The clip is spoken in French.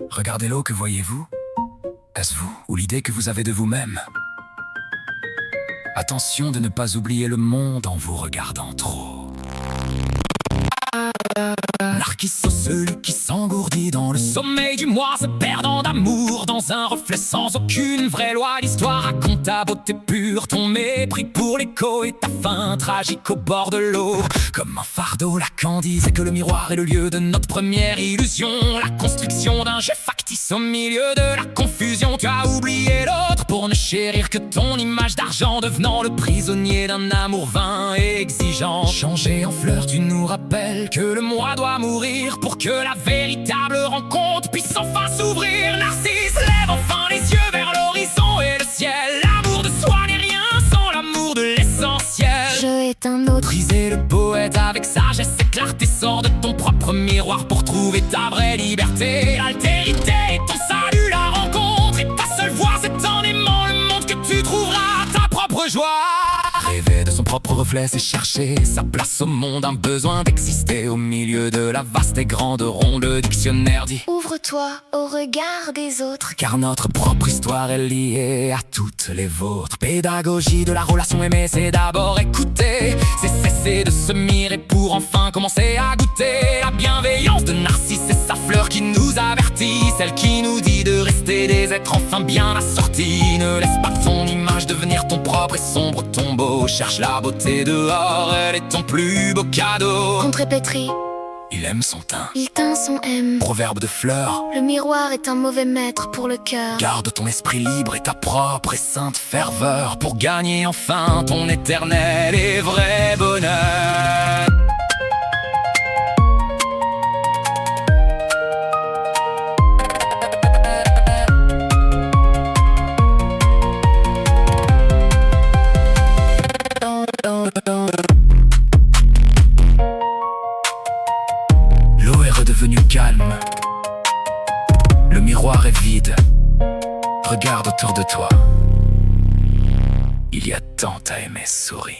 Regardez l'eau, que voyez-vous? Est-ce vous ou l'idée que vous avez de vous-même? Attention de ne pas oublier le monde en vous regardant trop. Narcisso, celui qui s'engourdit dans le sommeil du moi, se perdant d'amour dans un reflet sans aucune vraie loi. L'histoire raconte ta beauté pure, ton mépris pour l'écho et ta fin tragique au bord de l'eau. Comme un fardeau, Lacan disait que le miroir est le lieu de notre première illusion, la construction d'un jeu factice au milieu de la confusion. Tu as oublié l'autre pour ne chérir que ton image d'argent, devenant le prisonnier d'un amour vain et exigeant. Changé en fleurs, tu nous rappelles que le moi doit mourir pour que la véritable rencontre puisse enfin s'ouvrir. Narcisse lève enfin les yeux vers l'horizon et le ciel. L'amour de soi n'est rien sans l'amour de l'essentiel. Je est un autre. Briser le poète avec sagesse et clarté, sors de ton propre miroir pour trouver ta vraie liberté. L'altérité est ton salut, la rencontre est ta seule voie. C'est en aimant le monde que tu trouveras ta propre joie. Rêver de son propre reflet, c'est chercher sa place au monde, un besoin d'exister au milieu de la vaste et grande ronde. Le dictionnaire dit: Ouvre-toi au regard des autres, car notre propre histoire est liée à toutes les vôtres. Pédagogie de la relation aimée, c'est d'abord écouter, c'est cesser de se mirer pour enfin commencer à goûter. La bienveillance de Narcisse, c'est sa fleur qui nous avertit, celle qui nous dit de rester des êtres enfin bien assortis. Ne laisse pas ton image devenir ton propre et sombre tombeau. Cherche la beauté dehors, elle est ton plus beau cadeau. contrépétrie, Il aime son teint, il teint son M. proverbe de fleurs. Le miroir est un mauvais maître pour le cœur. Garde ton esprit libre et ta propre et sainte ferveur pour gagner enfin ton éternel et vrai bonheur. L'eau est redevenue calme, le miroir est vide. Regarde autour de toi, il y a tant à aimer, souris.